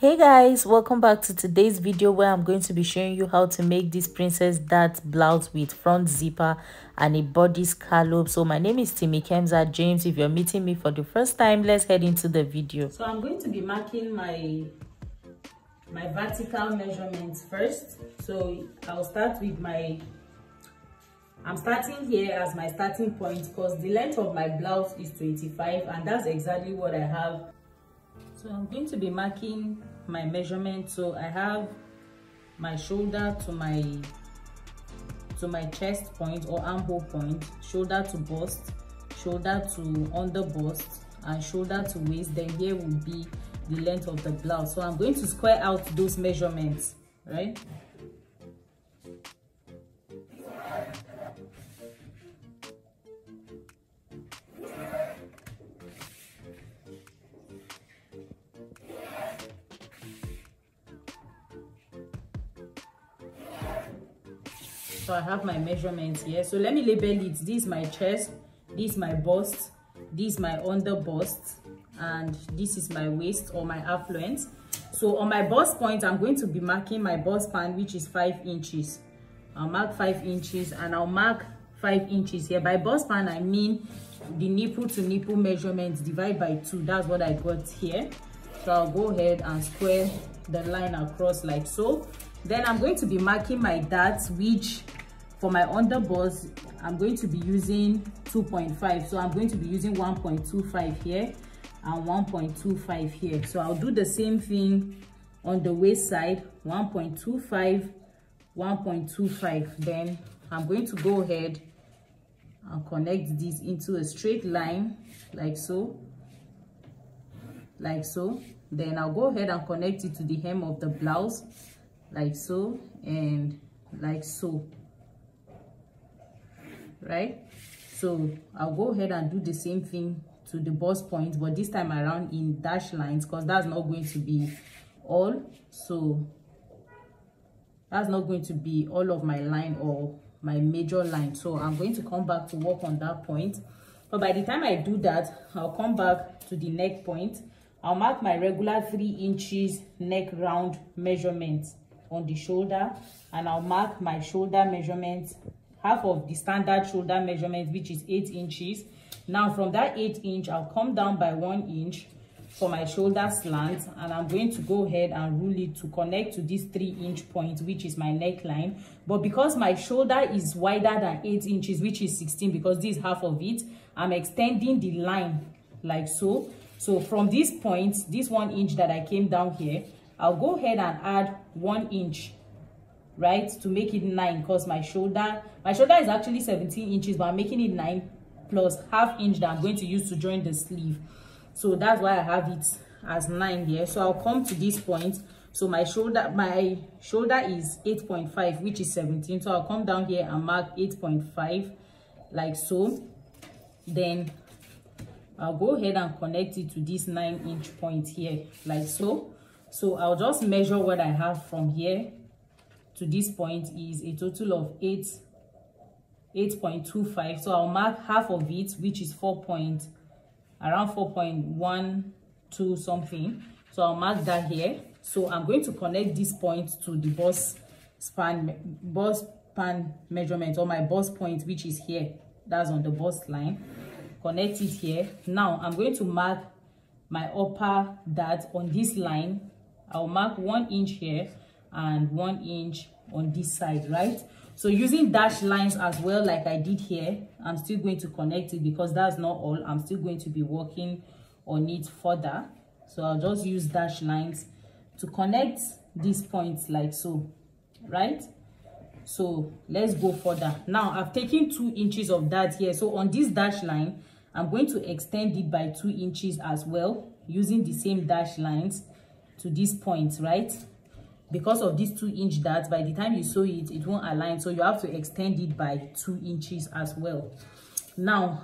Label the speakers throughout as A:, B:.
A: Hey guys, welcome back to today's video where I'm going to be showing you how to make this princess dart blouse with front zipper and a body scallop. So my name is Timmy Kemza James. If you're meeting me for the first time, let's head into the video. So I'm going to be marking my vertical measurements first. So I'll start with I'm starting here as my starting point because the length of my blouse is 25 and that's exactly what I have. So I'm going to be marking my measurement. So I have my shoulder to my chest point or armhole point, shoulder to bust, shoulder to under bust, and shoulder to waist. Then here will be the length of the blouse. So I'm going to square out those measurements, right? So I have my measurements here. So let me label it. This is my chest, this is my bust, this is my under bust, and this is my waist or my affluent. So on my bust point, I'm going to be marking my bust span, which is 5 inches. I'll mark 5 inches and I'll mark 5 inches here. By bust span, I mean the nipple to nipple measurements divide by 2. That's what I got here. So I'll go ahead and square the line across like so. Then I'm going to be marking my darts, which for my under bust, I'm going to be using 2.5. So I'm going to be using 1.25 here and 1.25 here. So I'll do the same thing on the waist side, 1.25, 1.25. Then I'm going to go ahead and connect this into a straight line like so, like so. Then I'll go ahead and connect it to the hem of the blouse like so and like so, right? So I'll go ahead and do the same thing to the bust point, but this time around in dash lines, because that's not going to be all. So that's not going to be all of my line or my major line. So I'm going to come back to work on that point. But by the time I do that, I'll come back to the neck point. I'll mark my regular 3 inches neck round measurement on the shoulder, and I'll mark my shoulder measurement, half of the standard shoulder measurement, which is 8 inches. Now from that 8 inch, I'll come down by 1 inch for my shoulder slant, and I'm going to go ahead and rule it to connect to this 3 inch point, which is my neckline. But because my shoulder is wider than 8 inches, which is 16, because this is half of it, I'm extending the line like so. So from this point, this 1 inch that I came down here, I'll go ahead and add 1 inch, right, to make it 9, because my shoulder is actually 17 inches, but I'm making it 9 plus half inch that I'm going to use to join the sleeve. So that's why I have it as 9 here. So I'll come to this point. So my shoulder is 8.5, which is 17. So I'll come down here and mark 8.5 like so. Then I'll go ahead and connect it to this 9 inch point here like so. So I'll just measure what I have from here to this point is a total of 8.25. So I'll mark half of it, which is around 4.12 something. So I'll mark that here. So I'm going to connect this point to the bust span measurement, or my bust point, which is here. That's on the bust line. Connect it here. Now I'm going to mark my upper dart on this line. I'll mark 1 inch here and 1 inch on this side, right? So using dash lines as well, like I did here, I'm still going to connect it because that's not all. I'm still going to be working on it further. So I'll just use dash lines to connect these points like so, right? So let's go further. Now I've taken 2 inches of that here. So on this dash line, I'm going to extend it by 2 inches as well, using the same dash lines to this point, right? Because of this 2 inch dart, by the time you sew it, it won't align. So you have to extend it by 2 inches as well. Now,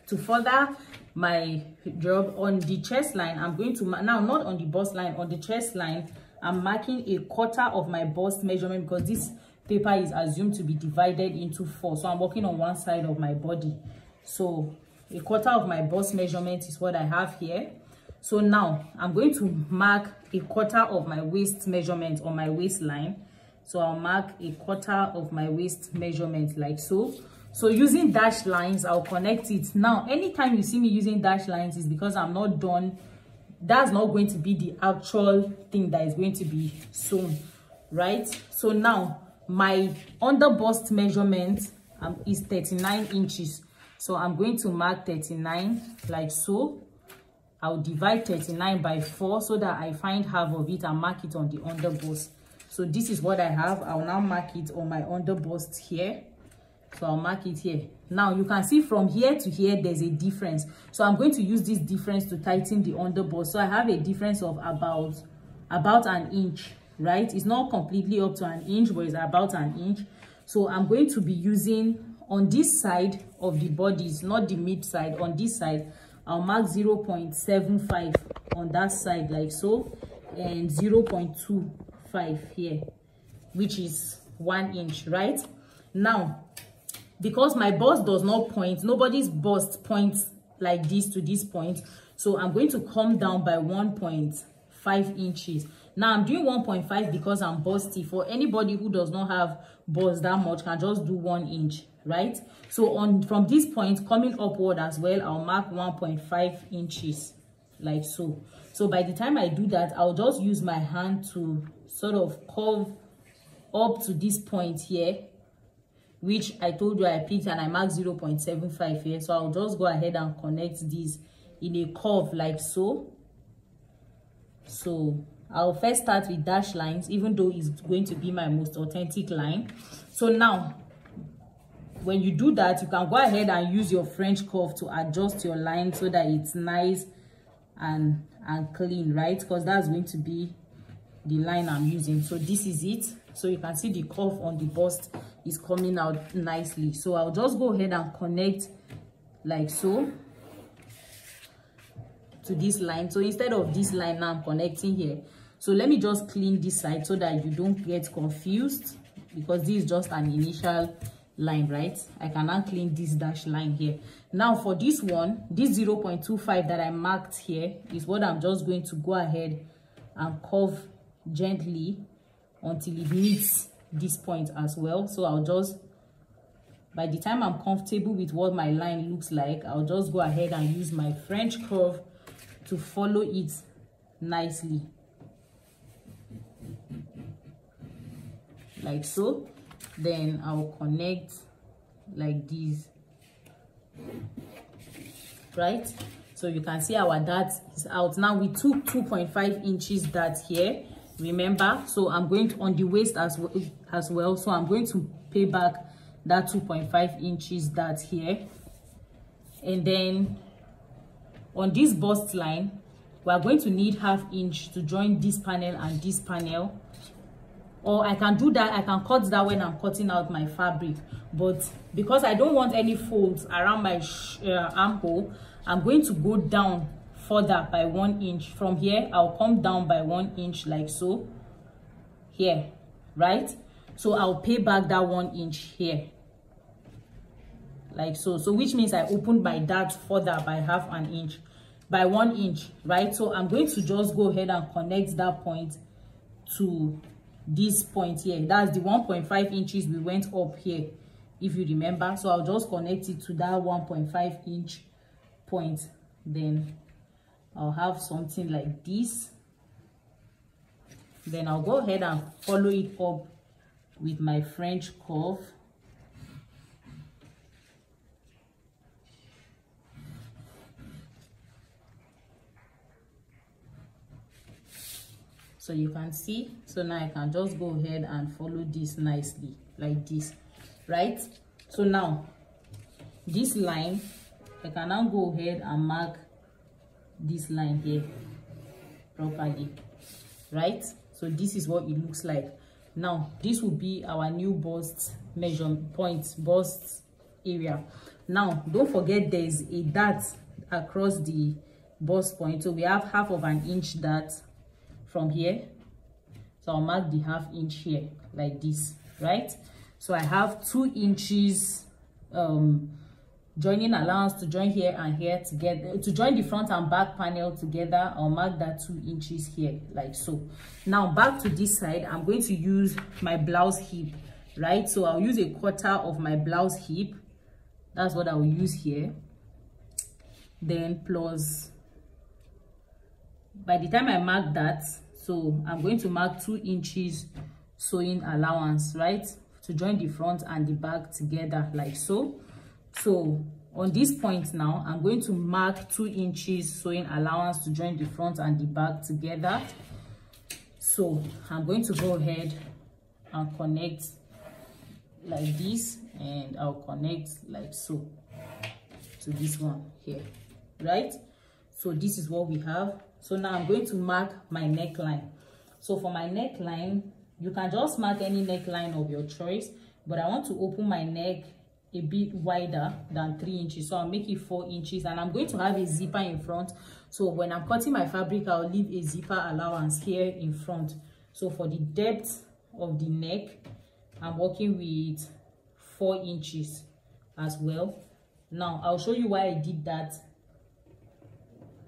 A: to further my job on the chest line, I'm going to, now not on the bust line, on the chest line, I'm marking a quarter of my bust measurement because this paper is assumed to be divided into 4. So I'm working on one side of my body. So a quarter of my bust measurement is what I have here. So now I'm going to mark a quarter of my waist measurement on my waistline. So I'll mark a quarter of my waist measurement like so. So using dashed lines, I'll connect it. Now anytime you see me using dashed lines is because I'm not done. That's not going to be the actual thing that is going to be sewn, right? So now my under bust measurement is 39 inches. So I'm going to mark 39 like so. I'll divide 39 by 4 so that I find half of it and mark it on the under bust. So this is what I have. I'll now mark it on my under bust here. So I'll mark it here. Now you can see from here to here there's a difference. So I'm going to use this difference to tighten the under bust. So I have a difference of about an inch, right? It's not completely up to an inch, but it's about an inch. So I'm going to be using on this side of the bodies, not the mid side, on this side, I'll mark 0.75 on that side like so, and 0.25 here, which is 1 inch, right? Now, because my bust does not point, nobody's bust points like this to this point, so I'm going to come down by 1.5 inches. Now I'm doing 1.5 because I'm busty. For anybody who does not have bust that much can just do 1 inch, right? So from this point coming upward as well, I'll mark 1.5 inches like so. So by the time I do that, I'll just use my hand to sort of curve up to this point here, which I told you I picked, and I marked 0.75 here. So I'll just go ahead and connect this in a curve like so. So I'll first start with dash lines, even though it's going to be my most authentic line. So now when you do that, you can go ahead and use your French curve to adjust your line so that it's nice and clean, right? Because that's going to be the line I'm using. So this is it. So you can see the curve on the bust is coming out nicely. So I'll just go ahead and connect like so to this line. So instead of this line, now I'm connecting here. So let me just clean this side so that you don't get confused, because this is just an initial line, right? I can now clean this dash line here. Now for this one, this 0.25 that I marked here is what I'm just going to go ahead and curve gently until it meets this point as well. So I'll just, by the time I'm comfortable with what my line looks like, I'll just go ahead and use my French curve to follow it nicely like so. Then I'll connect like this, right? So you can see our dart is out. Now we took 2.5 inches dart here, remember? So I'm going to on the waist as well. So I'm going to pay back that 2.5 inches dart here. And then on this bust line, we are going to need ½ inch to join this panel and this panel. Or I can do that, I can cut that when I'm cutting out my fabric. But because I don't want any folds around my armhole, I'm going to go down further by 1 inch. From here, I'll come down by 1 inch like so. Here, right? So I'll pay back that 1 inch here. Like so. So which means I opened my dart further by ½ inch. By 1 inch, right? So I'm going to just go ahead and connect that point to this point here. That's the 1.5 inches we went up here, if you remember. So I'll just connect it to that 1.5 inch point. Then I'll have something like this. Then I'll go ahead and follow it up with my French curve. So you can see, so now I can just go ahead and follow this nicely like this, right? So now this line, I can now go ahead and mark this line here properly, right? So this is what it looks like. Now this will be our new bust measurement point, bust area. Now don't forget there's a dart across the bust point, so we have ½ inch dart from here. So I'll mark the ½ inch here like this, right? So I have 2 inches joining allowance to join here and here together, to join the front and back panel together. I'll mark that 2 inches here, like so. Now back to this side, I'm going to use my blouse hip, right? So I'll use 1/4 of my blouse hip. That's what I will use here. Then plus, by the time I mark that, so I'm going to mark 2 inches sewing allowance, right, to join the front and the back together, like so. So on this point now, I'm going to mark 2 inches sewing allowance to join the front and the back together. So I'm going to go ahead and connect like this, and I'll connect like so to this one here, right? So this is what we have. So now I'm going to mark my neckline. So for my neckline, you can just mark any neckline of your choice, but I want to open my neck a bit wider than 3 inches, so I'll make it 4 inches, and I'm going to have a zipper in front. So when I'm cutting my fabric, I'll leave a zipper allowance here in front. So for the depth of the neck, I'm working with 4 inches as well. Now I'll show you why I did that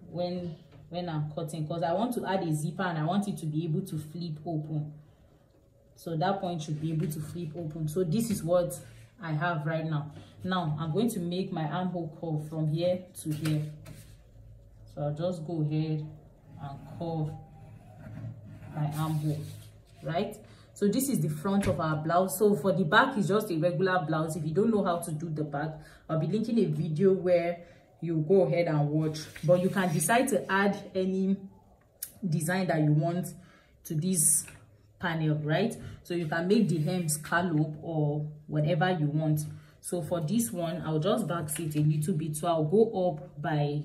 A: when I'm cutting, because I want to add a zipper and I want it to be able to flip open. So that point should be able to flip open. So this is what I have right now. Now I'm going to make my armhole curve from here to here. So I'll just go ahead and curve my armhole, right? So this is the front of our blouse. So for the back, is just a regular blouse. If you don't know how to do the back, I'll be linking a video where you go ahead and watch, but you can decide to add any design that you want to this panel, right? So you can make the hem scallop or whatever you want. So for this one, I'll just backseat a little bit, so I'll go up by,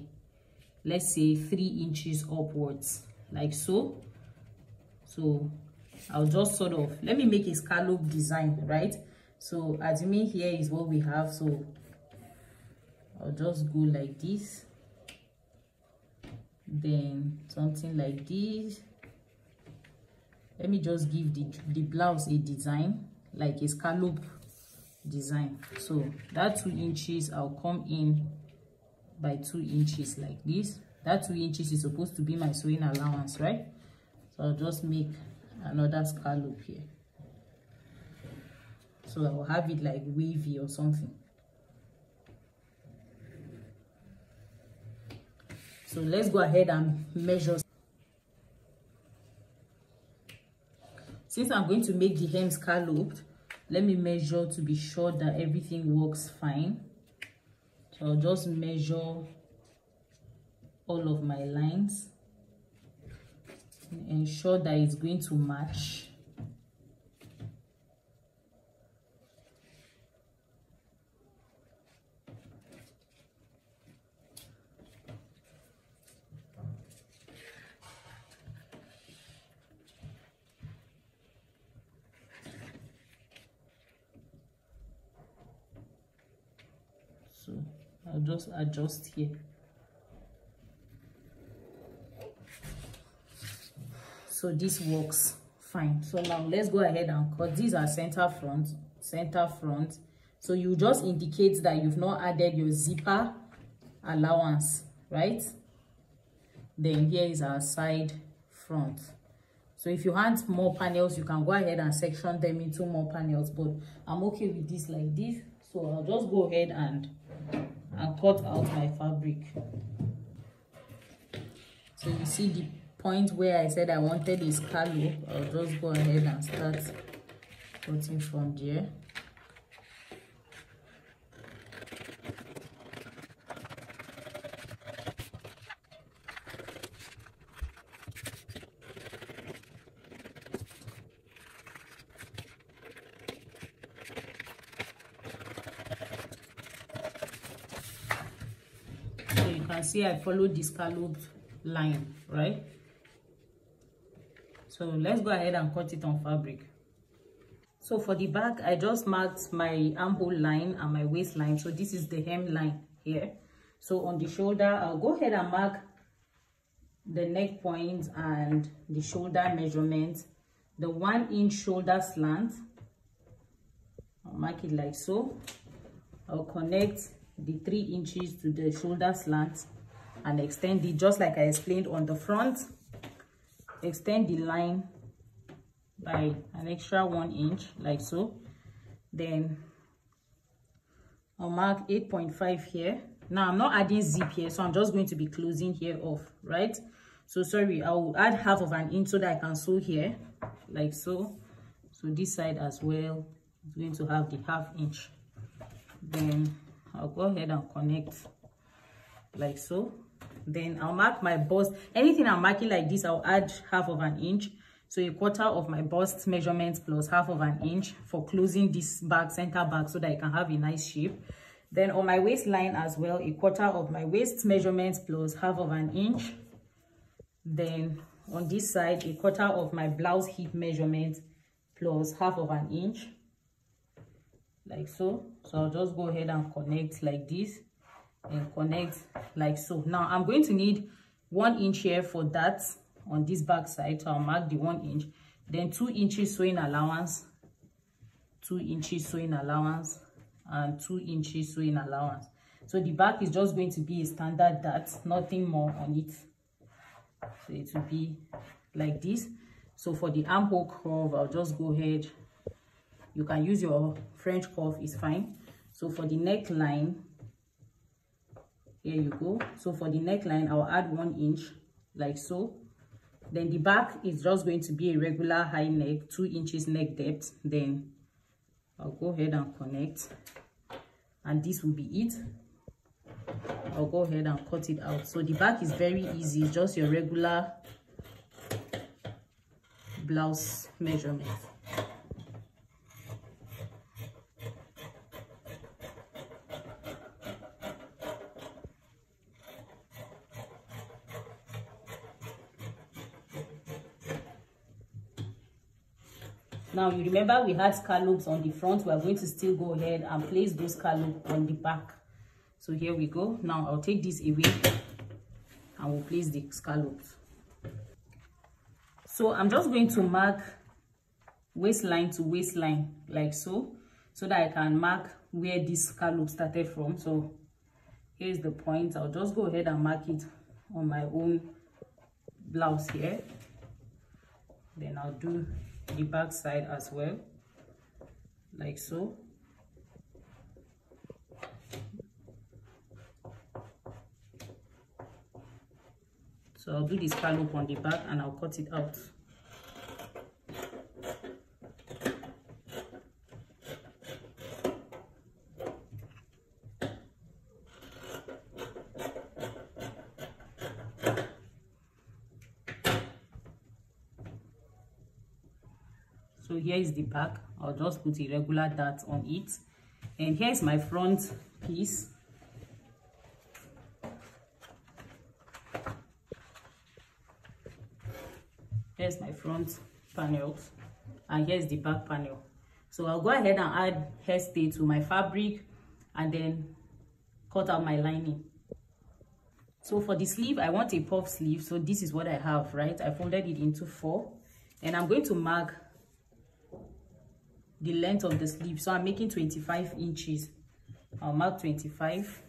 A: let's say, 3 inches upwards, like so. So I'll just sort of, let me make a scallop design, right? So assuming here is what we have, so I'll just go like this, then something like this. Let me just give the blouse a design, like a scallop design. So that 2 inches, I'll come in by 2 inches like this. That 2 inches is supposed to be my sewing allowance, right? So I'll just make another scallop here. So I'll have it like wavy or something. So let's go ahead and measure. Since I'm going to make the hem scalloped, let me measure to be sure that everything works fine. So I'll just measure all of my lines, ensure that it's going to match. So I'll just adjust here. So this works fine. So now let's go ahead and cut. These are center front. So you just indicate that you've not added your zipper allowance, right? Then here is our side front. So if you want more panels, you can go ahead and section them into more panels, but I'm okay with this like this. So I'll just go ahead and cut out my fabric. So you see the point where I said I wanted a scallop. I'll just go ahead and start cutting from there. So you can see I followed the scalloped line, right? So let's go ahead and cut it on fabric. So for the back, I just marked my armhole line and my waistline. So this is the hem line here. So on the shoulder, I'll go ahead and mark the neck point and the shoulder measurement. The 1 inch shoulder slant, I'll mark it like so. I'll connect the 3 inches to the shoulder slant and extend it just like I explained on the front. Extend the line by an extra 1 inch like so. Then I'll mark 8.5 here. Now I'm not adding zip here, so I'm just going to be closing here off, right? So sorry, I'll add half of an inch so that I can sew here like so. So this side as well is going to have the ½ inch. Then I'll go ahead and connect like so. Then I'll mark my bust. Anything I'm marking like this, I'll add ½ of an inch. So 1/4 of my bust measurement plus ½ of an inch for closing this back, center back, so that it can have a nice shape. Then on my waistline as well, 1/4 of my waist measurement plus ½ of an inch. Then on this side, 1/4 of my blouse hip measurement plus ½ of an inch like so. So I'll just go ahead and connect like this and connect like so. Now I'm going to need 1 inch here for that on this back side, so I'll mark the 1 inch. Then 2 inches sewing allowance, 2 inches sewing allowance, and 2 inches sewing allowance. So the back is just going to be a standard dart, nothing more on it. So it will be like this. So for the armhole curve, I'll just go ahead, you can use your French curve, is fine. So for the neckline, here you go. So for the neckline, I'll add 1 inch like so. Then the back is just going to be a regular high neck, 2 inches neck depth. Then I'll go ahead and connect, and this will be it. I'll go ahead and cut it out. So the back is very easy, it's just your regular blouse measurement. Now you remember we had scallops on the front. We are going to still go ahead and place those scallops on the back. So here we go. Now I'll take this away and we'll place the scallops. So I'm just going to mark waistline to waistline like so that I can mark where this scallop started from. So here's the point. I'll just go ahead and mark it on my own blouse here. Then I'll do the back side as well like so. So I'll do the scallop on the back and I'll cut it out. So here is the back. I'll just put a regular dart on it. And here's my front piece. Here's my front panels. And here's the back panel. So I'll go ahead and add hairstay to my fabric and then cut out my lining. So for the sleeve, I want a puff sleeve. So this is what I have, right? I folded it into 4. And I'm going to mark the length of the sleeve. So I'm making 25 inches. I'll mark 25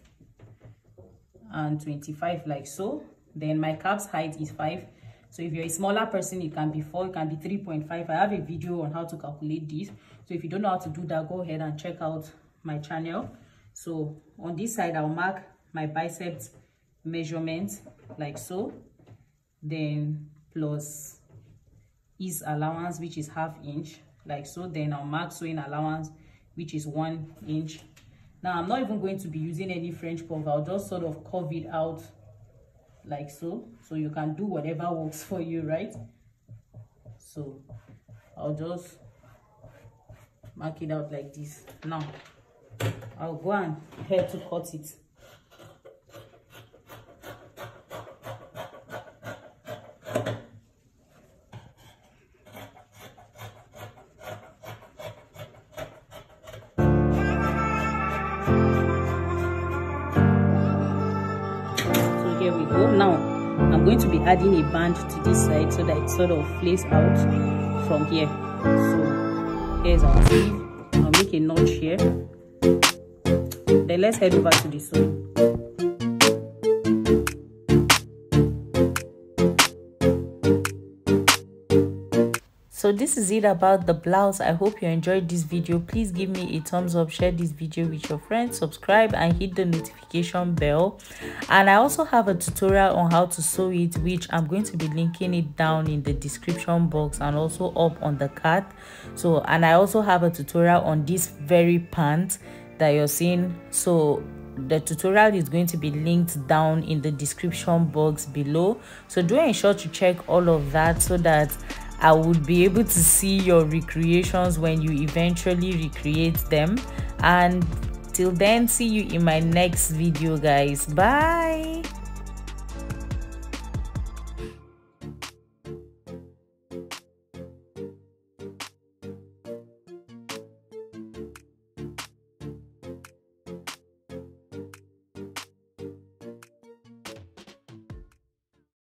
A: and 25 like so. Then my cap's height is 5. So if you're a smaller person, it can be 4, it can be 3.5. I have a video on how to calculate this. So if you don't know how to do that, go ahead and check out my channel. So on this side, I'll mark my biceps measurement like so. Then plus ease allowance, which is ½ inch like so. Then I'll mark sewing allowance, which is 1 inch. Now I'm not even going to be using any French curve. I'll just sort of curve it out like so. So you can do whatever works for you, right? So I'll just mark it out like this. Now I'll go and head to cut it. Here we go. Now I'm going to be adding a band to this side so that it sort of flays out from here. So here's our sleeve. I'll make a notch here. Then let's head over to the sewing. So this is it about the blouse. I hope you enjoyed this video. Please give me a thumbs up, share this video with your friends, subscribe and hit the notification bell. And I also have a tutorial on how to sew it, which I'm going to be linking it down in the description box and also up on the card. So, and I also have a tutorial on this very pant that you're seeing. So the tutorial is going to be linked down in the description box below. So do ensure to check all of that so that I would be able to see your recreations when you eventually recreate them. And till then, see you in my next video, guys. Bye.